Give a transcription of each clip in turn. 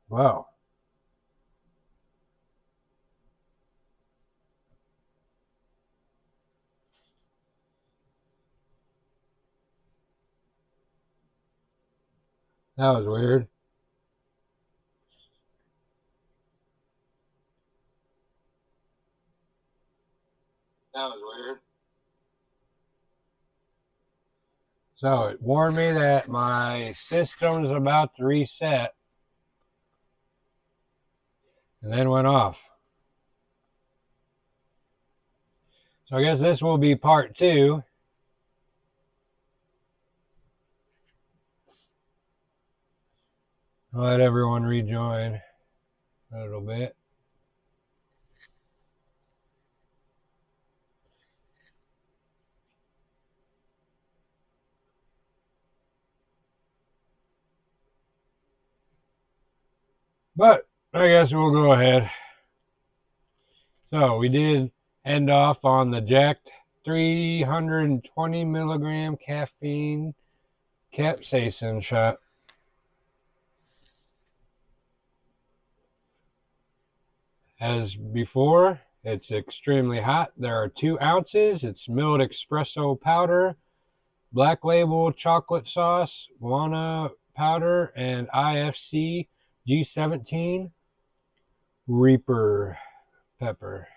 Wow. That was weird. That was weird. So it warned me that my system's about to reset and then went off. So I guess this will be part 2. I'll let everyone rejoin a little bit. But I guess we'll go ahead. So we did end off on the jacked 320 milligram caffeine capsaicin shot. As before, it's extremely hot. There are 2 ounces. It's milled espresso powder, Black Label chocolate sauce, guana powder, and IFC G17 Reaper pepper.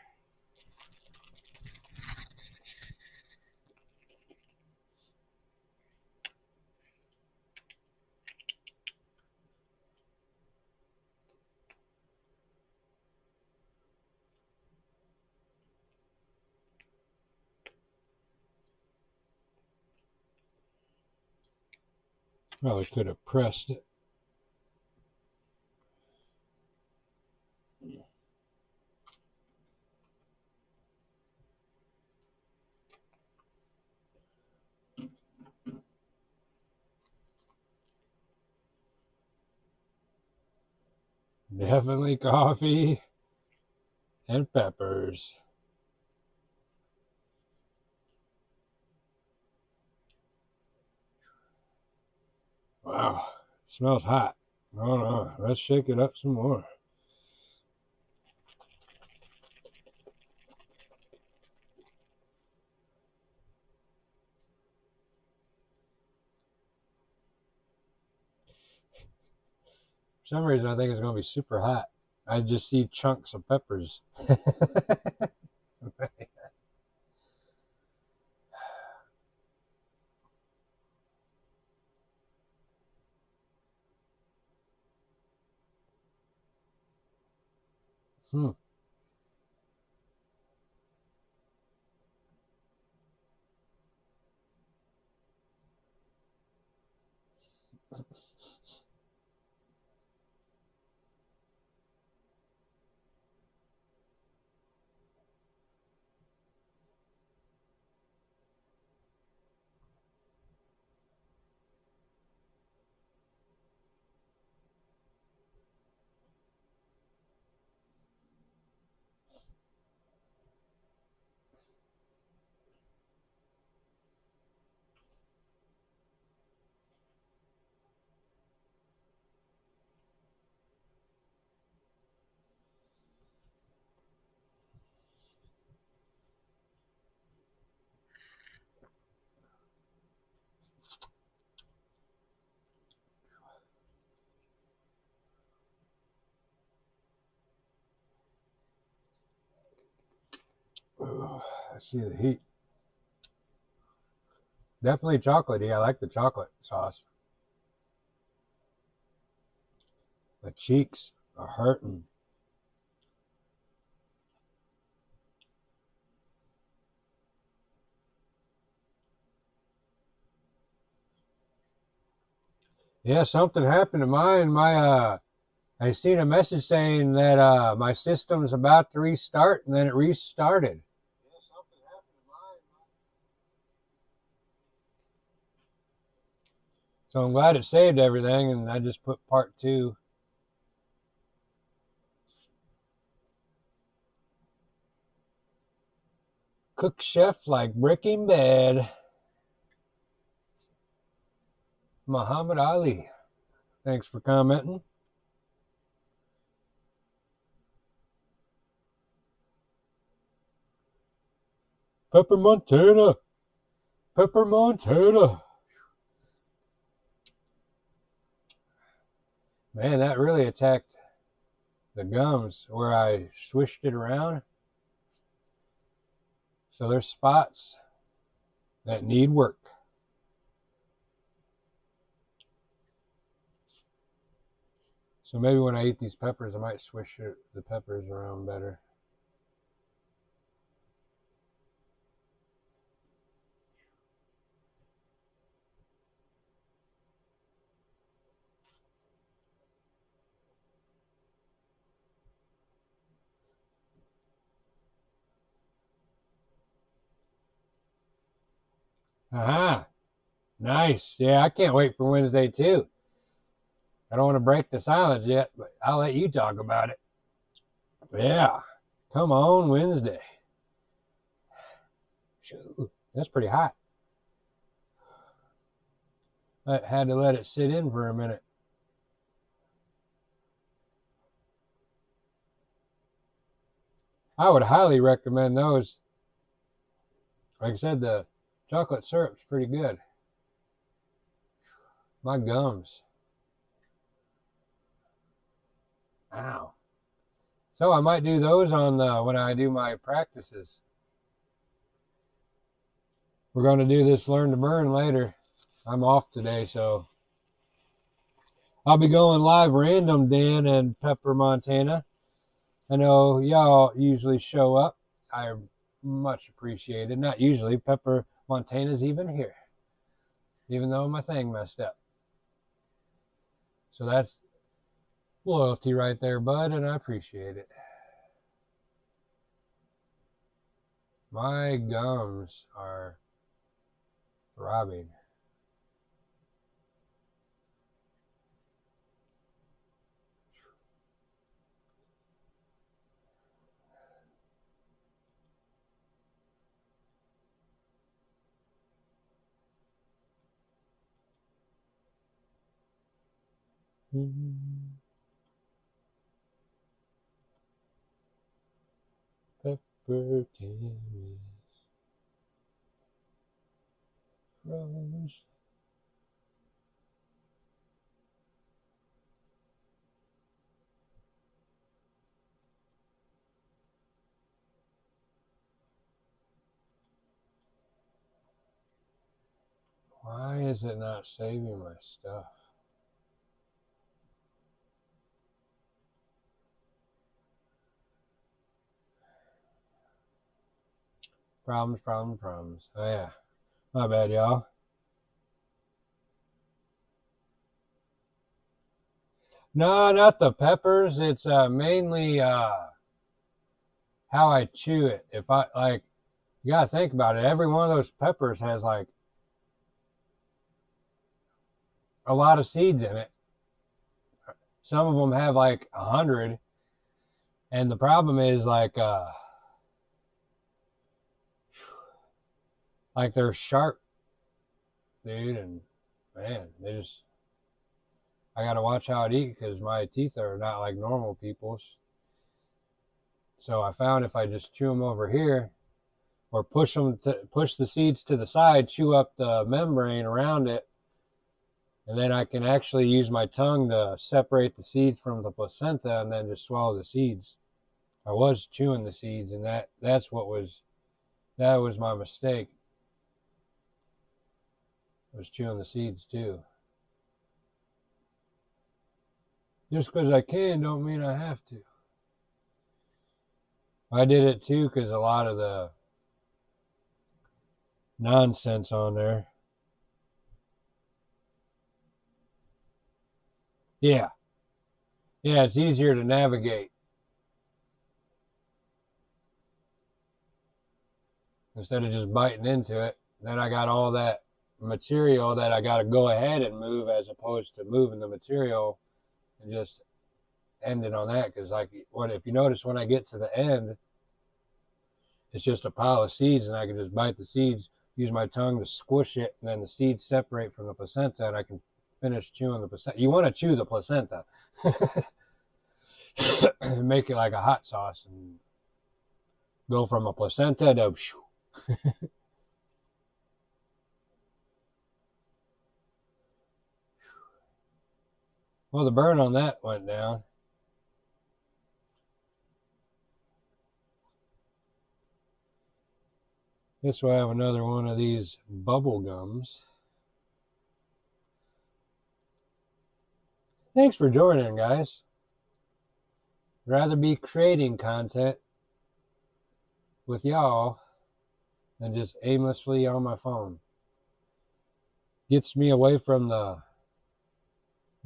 Probably could have pressed it. Definitely coffee and peppers. Wow, it smells hot. Oh no, let's shake it up some more. For some reason, I think it's going to be super hot. I just see chunks of peppers. Hmm. Oh, I see the heat. Definitely chocolatey. I like the chocolate sauce. My cheeks are hurting. Yeah, something happened to mine. I seen a message saying that my system's about to restart, and then it restarted. Yeah, something happened to mine. So I'm glad it saved everything, and I just put part 2. Cook chef like Breaking Bad. Muhammad Ali. Thanks for commenting. Pepper Montana. Pepper Montana. Man, that really attacked the gums where I swished it around. So there's spots that need work. So maybe when I eat these peppers, I might swish the peppers around better. Aha. Nice. Yeah, I can't wait for Wednesday too. I don't want to break the silence yet, but I'll let you talk about it. Yeah. Come on, Wednesday. Shoot, that's pretty hot. I had to let it sit in for a minute. I would highly recommend those. Like I said, the chocolate syrup's pretty good. My gums. Ow. So I might do those on when I do my practices. We're going to do this Learn to Burn later. I'm off today, so I'll be going live random, Dan and Pepper Montana. I know y'all usually show up. I much appreciate it. Not usually. Pepper Montana's even here, even though my thing messed up. So that's loyalty right there, bud, and I appreciate it. My gums are throbbing. Pepper candies. Rose. Why is it not saving my stuff? Problems. Oh, yeah. My bad, y'all. No, not the peppers. It's mainly how I chew it. If I, like, you got to think about it. Every one of those peppers has, like, a lot of seeds in it. Some of them have, like, 100. And the problem is, like they're sharp, dude, and man, I gotta watch how I eat because my teeth are not like normal people's. So I found if I just chew them over here or push the seeds to the side, chew up the membrane around it, and then I can actually use my tongue to separate the seeds from the placenta and then just swallow the seeds. I was chewing the seeds, and that was my mistake. I was chewing the seeds too. Just because I can don't mean I have to. I did it too because a lot of the nonsense on there. Yeah, it's easier to navigate instead of just biting into it. Then I got all that material that I got to go ahead and move as opposed to moving the material and just ending on that. Because like, if you notice, when I get to the end, it's just a pile of seeds, and I can just bite the seeds, use my tongue to squish it, and then the seeds separate from the placenta, and I can finish chewing the placenta. You want to chew the placenta. Make it like a hot sauce and go from a placenta to well, the burn on that went down. This will have another one of these bubble gums. Thanks for joining, guys. I'd rather be creating content with y'all than just aimlessly on my phone. Gets me away from the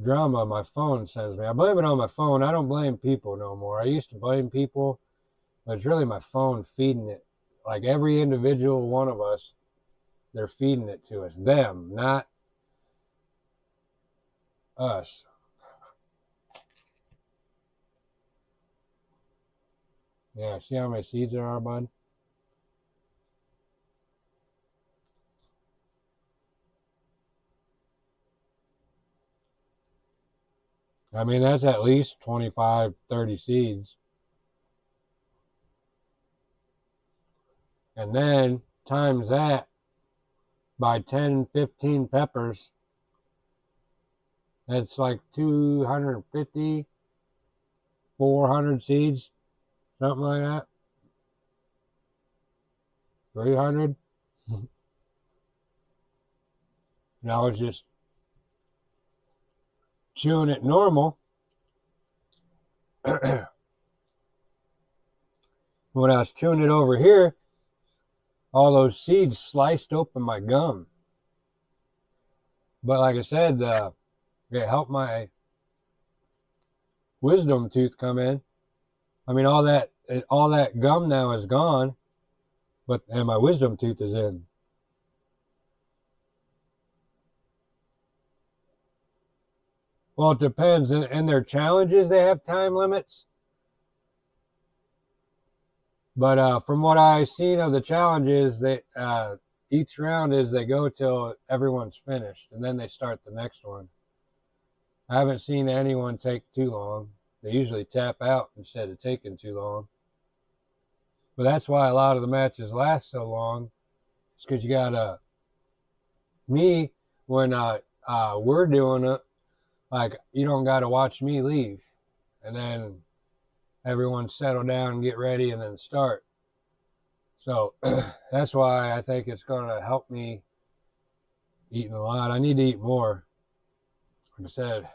drama my phone sends me. I blame it on my phone. I don't blame people no more. I used to blame people, but it's really my phone feeding it. Like every individual one of us, they're feeding it to us. Them, not us. Yeah, see how many seeds there are, bud? I mean, that's at least 25, 30 seeds. And then times that by 10, 15 peppers, that's like 250, 400 seeds, something like that. 300. And I was just chewing it normal. When I was chewing it over here, all those seeds sliced open my gum. But like I said, it helped my wisdom tooth come in. I mean, all that gum now is gone, and my wisdom tooth is in. Well, it depends. In their challenges, they have time limits. But from what I've seen of the challenges, each round is they go till everyone's finished, and then they start the next one. I haven't seen anyone take too long. They usually tap out instead of taking too long. But that's why a lot of the matches last so long. It's because you got me, when we're doing it, like, you don't got to watch me leave. And then everyone settle down and get ready and then start. So that's why I think it's going to help me eating a lot. I need to eat more. Like I said,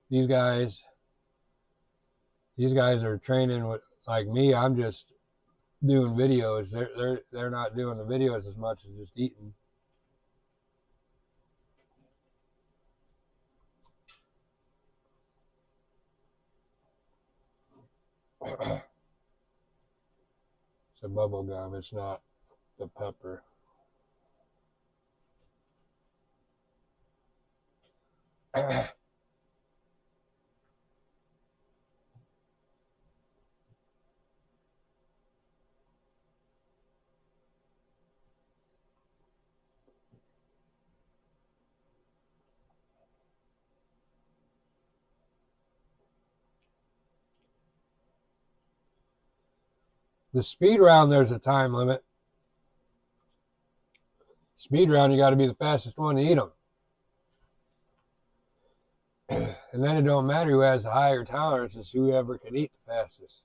these guys are training with, like me. I'm just doing videos. They're not doing the videos as much as just eating. It's a bubble gum. It's not the pepper. The speed round, there's a time limit. Speed round, you got to be the fastest one to eat them. And then it don't matter who has the higher tolerance, it's whoever can eat the fastest.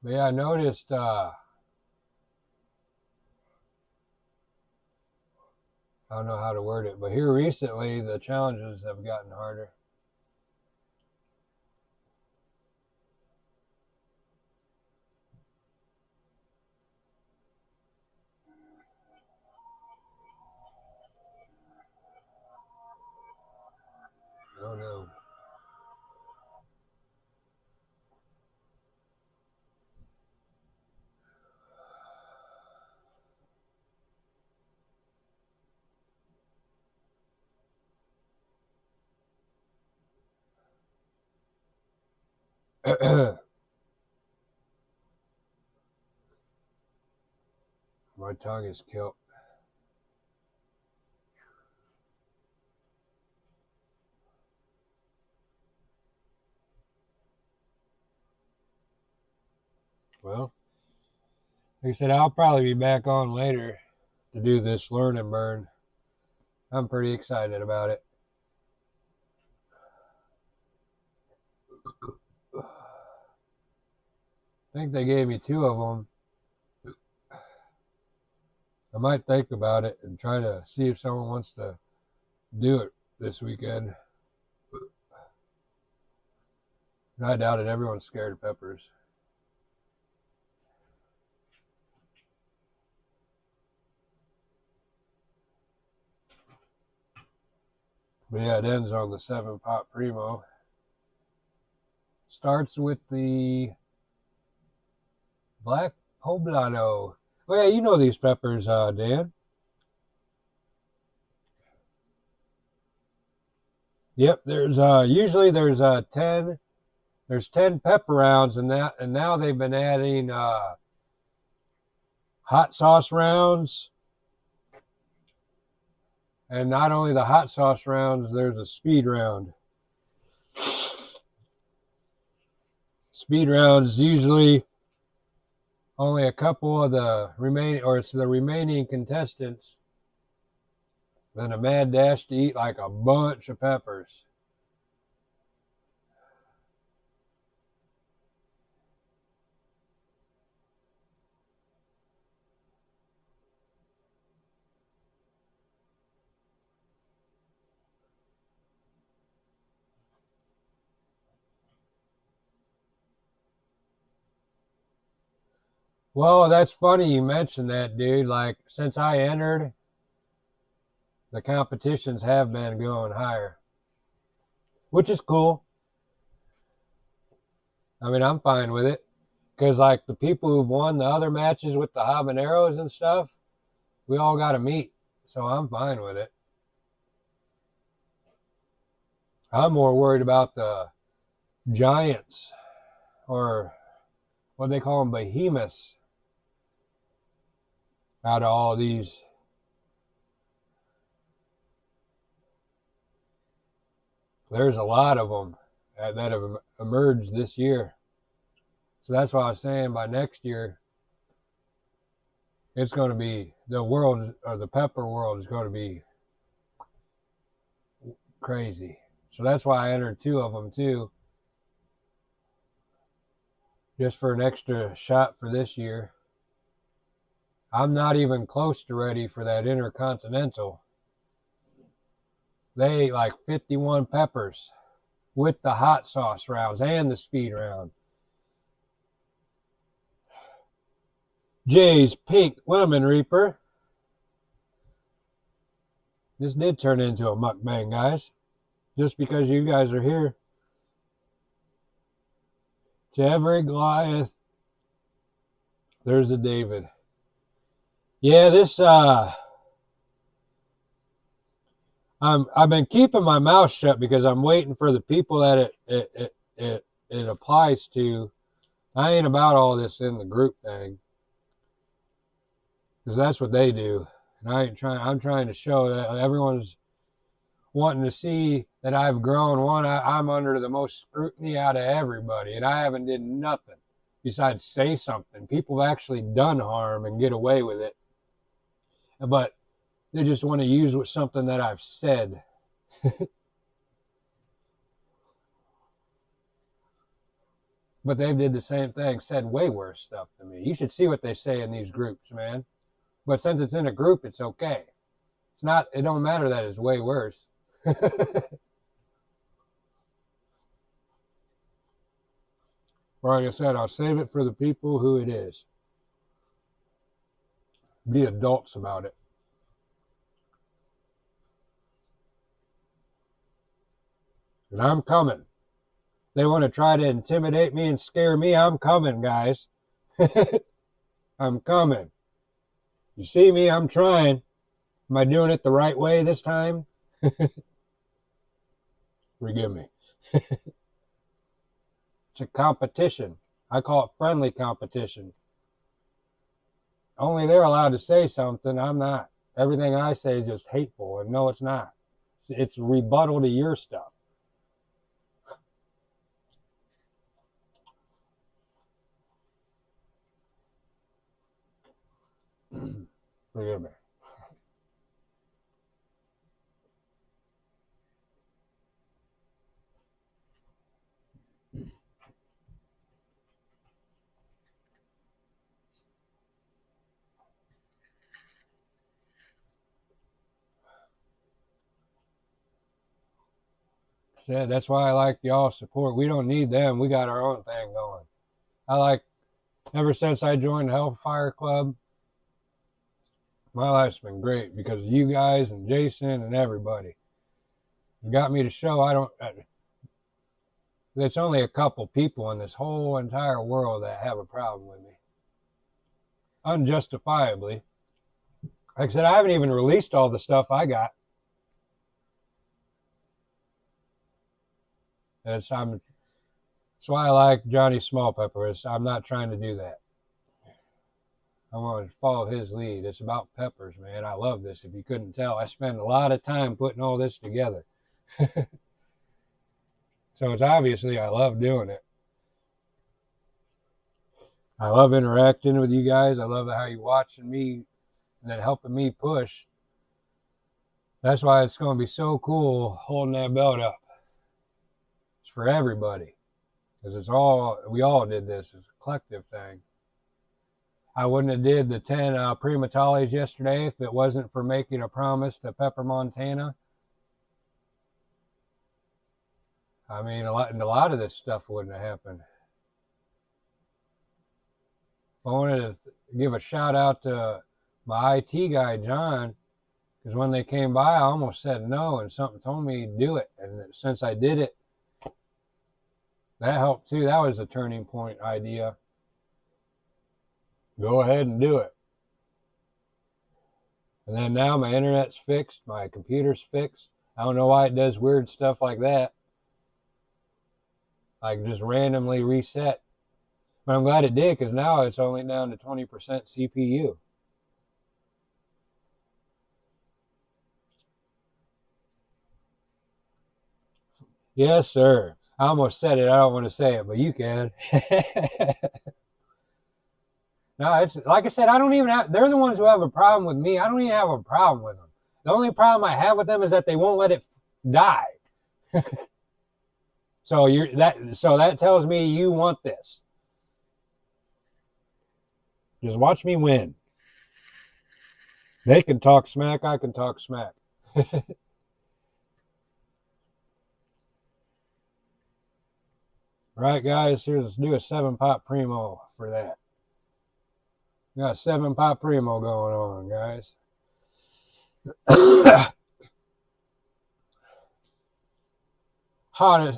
But yeah, I noticed, I don't know how to word it, but here recently, the challenges have gotten harder. Oh no. My tongue is killed. Well, like I said, I'll probably be back on later to do this learn and burn. I'm pretty excited about it. I think they gave me 2 of them. I might think about it and try to see if someone wants to do it this weekend. I doubt it. Everyone's scared of peppers. But yeah, it ends on the 7-pot Primo. Starts with the Black Poblano. Oh yeah, you know these peppers, Dan. Yep, there's usually there's 10 pepper rounds in that, and now they've been adding hot sauce rounds. And not only the hot sauce rounds, there's a speed round. Speed rounds usually only a couple of the remaining, or it's the remaining contestants. Then a mad dash to eat like a bunch of peppers. Well, that's funny you mentioned that, dude. Like, since I entered, the competitions have been going higher, which is cool. I mean, I'm fine with it. Because, like, the people who've won the other matches with the habaneros and stuff, we all got to meet. So I'm fine with it. I'm more worried about the giants, or what they call them, behemoths, out of all these. There's a lot of them that have emerged this year. So that's why I was saying by next year, it's going to be, the world, or the pepper world, is going to be crazy. So that's why I entered 2 of them too, just for an extra shot for this year. I'm not even close to ready for that Intercontinental. They ate like 51 peppers with the hot sauce rounds and the speed round. Jay's Pink Lemon Reaper. This did turn into a mukbang, guys. Just because you guys are here. To every Goliath, there's a David. Yeah, this I've been keeping my mouth shut because I'm waiting for the people that it applies to. I ain't about all this in the group thing, because that's what they do, and I ain't trying. I'm trying to show that everyone's wanting to see that I've grown. One, I'm under the most scrutiny out of everybody, and I haven't did nothing besides say something. People have actually done harm and get away with it, but they just want to use something that I've said. But they did the same thing, said way worse stuff to me. You should see what they say in these groups, man. But since it's in a group, it's okay. It's not, it don't matter that it's way worse. Like I said, I'll save it for the people who it is. Be adults about it. And I'm coming. They want to try to intimidate me and scare me. I'm coming, guys. I'm coming. You see me? I'm trying. Am I doing it the right way this time? Forgive me. It's a competition. I call it friendly competition. Only they're allowed to say something. I'm not. Everything I say is just hateful, and no, it's not. It's rebuttal to your stuff. Forgive me. Said that's why I like y'all support. We don't need them. We got our own thing going. I like, ever since I joined the Hellfire Club, my life's been great because of you guys and Jason and everybody. You got me to show there's only a couple people in this whole entire world that have a problem with me. Unjustifiably. Like I said, I haven't even released all the stuff I got. That's why I like Johnny Smallpepper. I'm not trying to do that. I want to follow his lead. It's about peppers, man. I love this. If you couldn't tell, I spend a lot of time putting all this together. So it's obviously I love doing it. I love interacting with you guys. I love how you're watching me and then helping me push. That's why it's going to be so cool holding that belt up. It's for everybody. Because we all did this. It's a collective thing. I wouldn't have did the 10 prematales yesterday if it wasn't for making a promise to Pepper Montana. I mean, a lot of this stuff wouldn't have happened. I wanted to give a shout out to my IT guy, John, because when they came by, I almost said no, and something told me to do it. And since I did it, that helped too. That was a turning point idea. Go ahead and do it. And then now my internet's fixed, my computer's fixed. I don't know why it does weird stuff like that. Like just randomly reset. But I'm glad it did, because now it's only down to 20% CPU. Yes, sir. I almost said it. I don't want to say it, but you can. No, it's like I said, I don't even have, they're the ones who have a problem with me. I don't even have a problem with them. The only problem I have with them is that they won't let it die. So that tells me you want this. Just watch me win. They can talk smack, I can talk smack. Right, guys, let's do a 7-pot primo for that. We got a 7-pot primo going on, guys.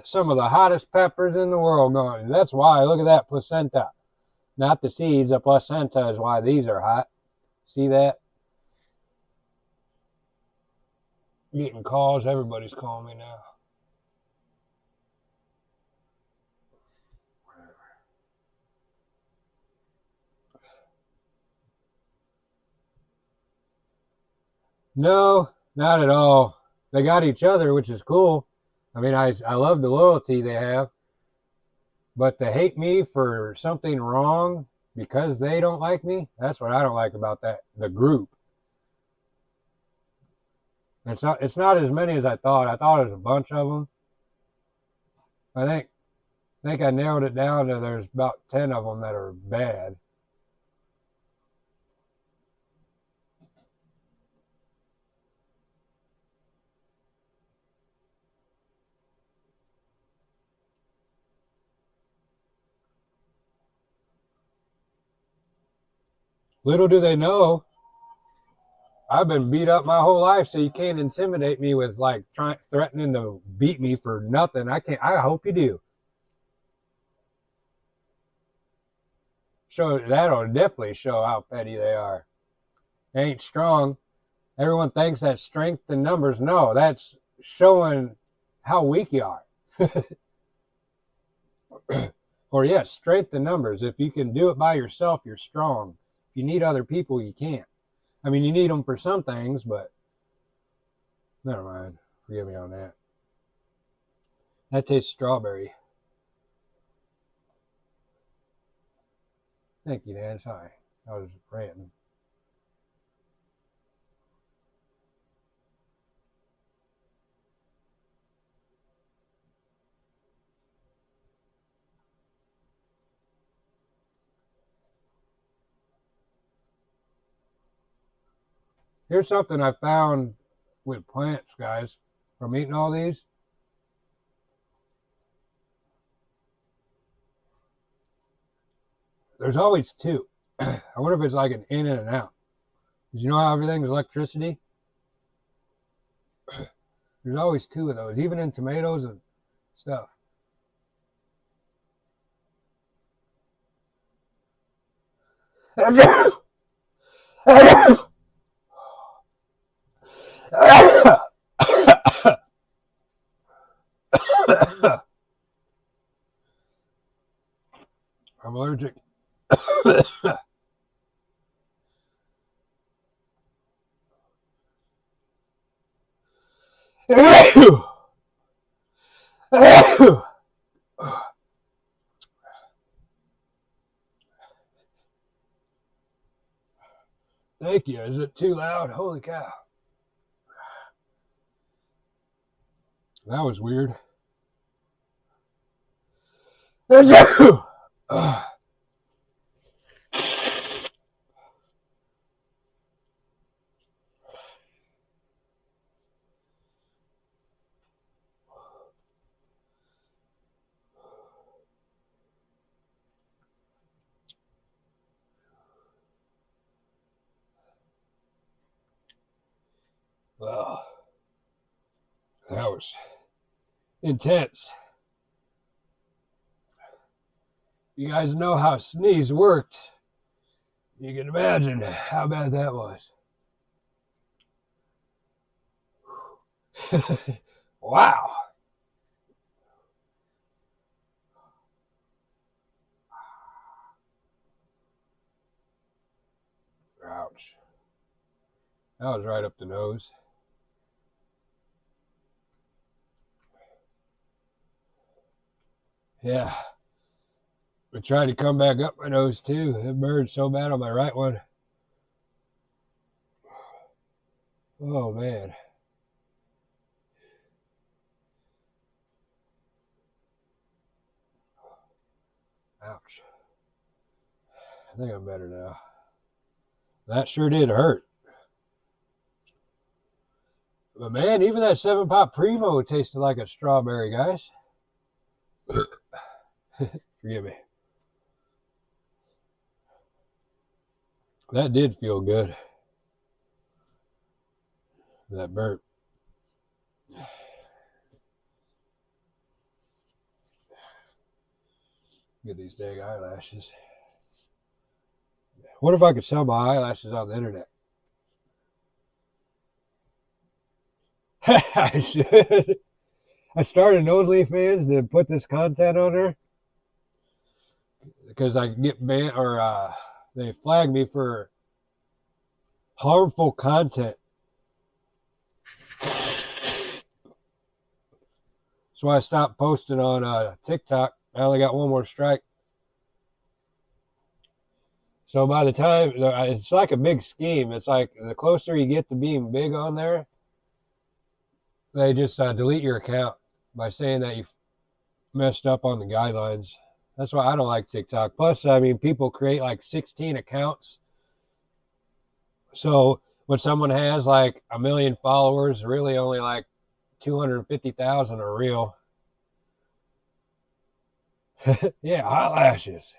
Some of the hottest peppers in the world going. That's why, look at that placenta. Not the seeds, the placenta is why these are hot. See that? Getting calls, everybody's calling me now. No, not at all. They got each other, which is cool. I mean, I love the loyalty they have. But to hate me for something wrong because they don't like me, that's what I don't like about the group. It's not as many as I thought. I thought it was a bunch of them. I think I narrowed it down to there's about 10 of them that are bad. Little do they know, I've been beat up my whole life, so you can't intimidate me with like threatening to beat me for nothing. I hope you do. That'll definitely show how petty they are. They ain't strong. Everyone thinks that's strength in numbers. No, that's showing how weak you are. Or yes, strength in numbers. If you can do it by yourself, you're strong. If you need other people, you can't. I mean, you need them for some things, but never mind. Forgive me on that. That tastes strawberry. Thank you, Dan. Sorry. I was ranting. Here's something I found with plants, guys, from eating all these. There's always two. I wonder if it's like an in and an out. Because you know how everything's electricity? There's always two of those, even in tomatoes and stuff. I'm allergic. Thank you. Is it too loud? Holy cow. That was weird. Well, that was intense. You guys know how sneeze worked. You can imagine how bad that was. Wow. Ouch. That was right up the nose. Yeah. It tried to come back up my nose too. It burned so bad on my right one. Oh man. Ouch. I think I'm better now. That sure did hurt. But man, even that 7-Pop Primo tasted like a strawberry, guys. Forgive me. That did feel good. That burp. Get these dang eyelashes. What if I could sell my eyelashes on the internet? I should. I started OnlyFans to put this content on there because I get banned or they flag me for harmful content. That's why I stopped posting on TikTok. I only got one more strike. So by the time, it's like a big scheme. It's like the closer you get to being big on there, they just delete your account by saying that you messed up on the guidelines. That's why I don't like TikTok. Plus, I mean, people create like 16 accounts. So when someone has like 1 million followers, really only like 250,000 are real. Yeah, eyelashes.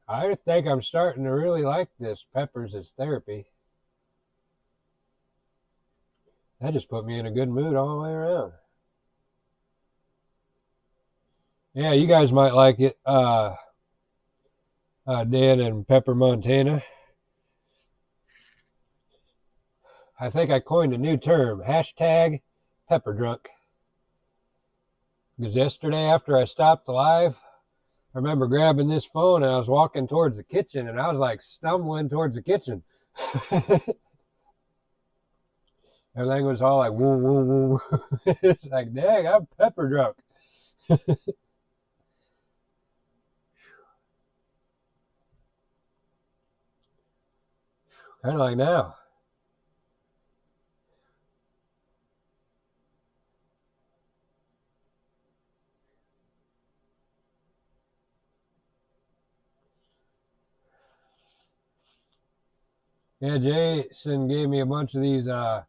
I think I'm starting to really like this peppers as therapy. That just put me in a good mood all the way around. Yeah, you guys might like it. Dan in Pepper, Montana. I think I coined a new term, hashtag pepper drunk. Because yesterday after I stopped the live, I remember grabbing this phone and I was walking towards the kitchen and I was like stumbling towards the kitchen. Everything was all like woo, woo, woo. It's like, dang, I'm pepper drunk. Kind of like now. Yeah, Jason gave me a bunch of these, like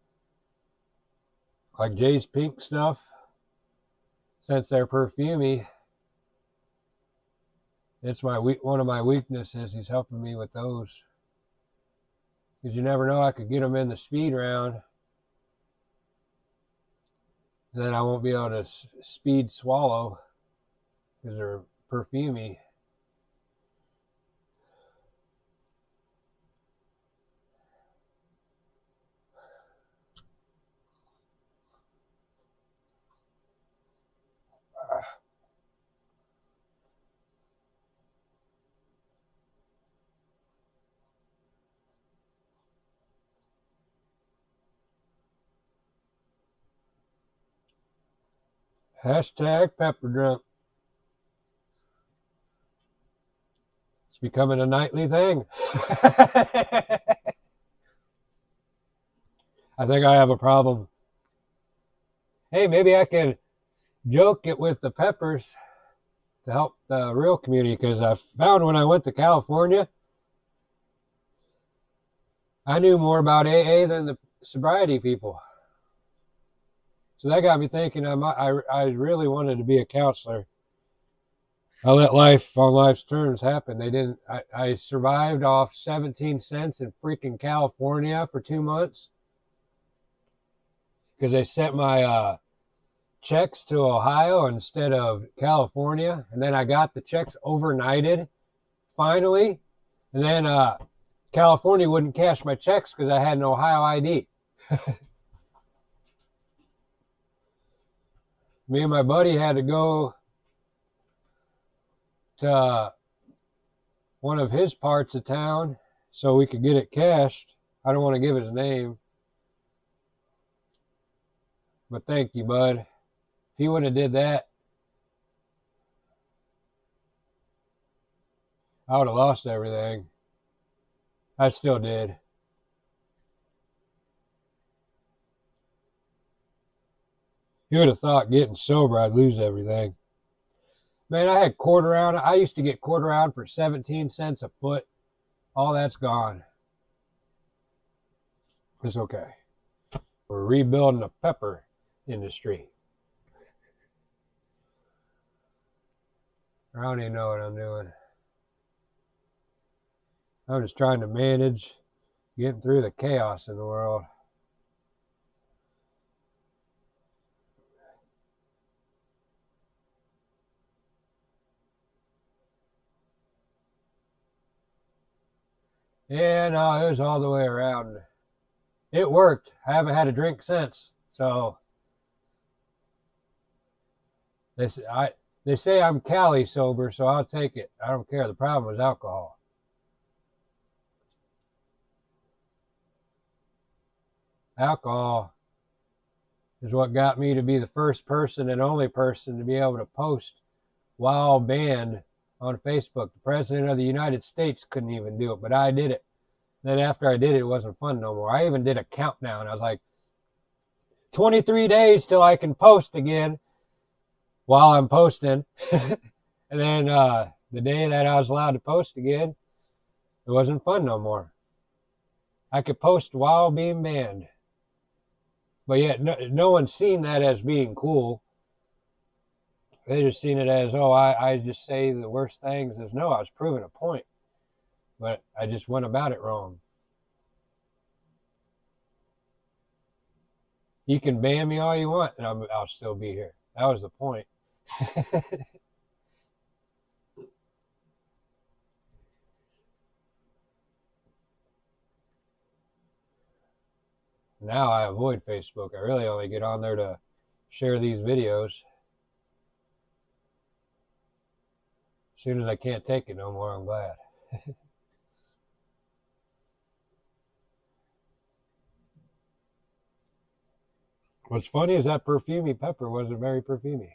Jay's Pink stuff. Since they're perfumey, it's one of my weaknesses. He's helping me with those. Because you never know, I could get them in the speed round. And then I won't be able to speed swallow because they're perfumey. Hashtag pepper drunk. It's becoming a nightly thing. I think I have a problem. Hey, maybe I can joke it with the peppers to help the real community, because I found when I went to California, I knew more about AA than the sobriety people. So that got me thinking I really wanted to be a counselor. I let life on life's terms happen. I survived off 17 cents in freaking California for 2 months because they sent my checks to Ohio instead of California. And then I got the checks overnighted finally. And then California wouldn't cash my checks because I had an Ohio ID. Me and my buddy had to go to one of his parts of town so we could get it cashed. I don't want to give his name. But thank you, bud. If he wouldn't have did that, I would have lost everything. I still did. You would have thought getting sober I'd lose everything. Man, I had quarter round. I used to get quarter round for 17 cents a foot. All that's gone. It's okay. We're rebuilding the pepper industry. I don't even know what I'm doing. I'm just trying to manage getting through the chaos in the world. Yeah, no, it was all the way around. It worked. I haven't had a drink since. So they say I'm Cali sober, so I'll take it. I don't care. The problem was alcohol. Alcohol is what got me to be the first person and only person to be able to post while banned on Facebook. The President of the United States couldn't even do it, but I did it. Then after I did it, it wasn't fun no more. I even did a countdown. I was like, 23 days till I can post again while I'm posting. And then the day that I was allowed to post again, it wasn't fun no more. I could post while being banned. But yet no one's seen that as being cool. They just seen it as, oh, I just say the worst things. No, I was proving a point. but I just went about it wrong. You can ban me all you want, and I'll still be here. That was the point. Now I avoid Facebook. I really only get on there to share these videos. As soon as I can't take it no more, I'm glad. What's funny is that perfumey pepper wasn't very perfumey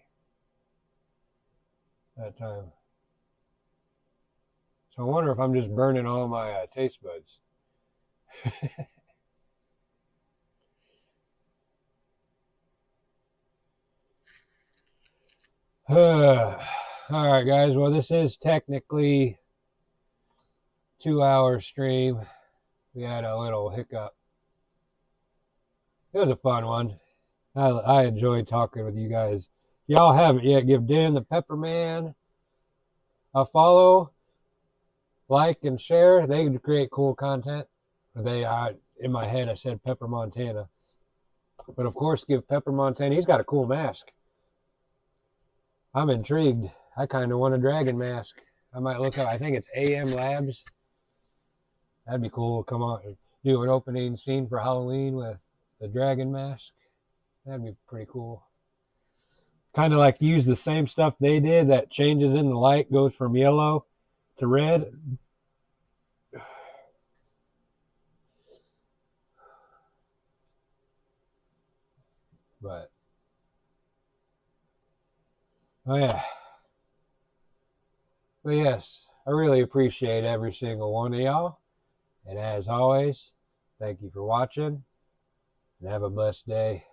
that time. So I wonder if I'm just burning all my taste buds. All right, guys. Well, this is technically 2-hour stream. We had a little hiccup. It was a fun one. I enjoyed talking with you guys. If y'all haven't yet, give Dan the Pepper Man a follow, like, and share. They create cool content. In my head, I said Pepper Montana. But of course, give Pepper Montana. He's got a cool mask. I'm intrigued. I kind of want a dragon mask. I might look up. I think it's AM Labs. That'd be cool. Come on, do an opening scene for Halloween with the dragon mask. That'd be pretty cool. Kind of like use the same stuff they did that changes in the light, goes from yellow to red. But, oh yeah. But yes, I really appreciate every single one of y'all. And as always, thank you for watching and have a blessed day.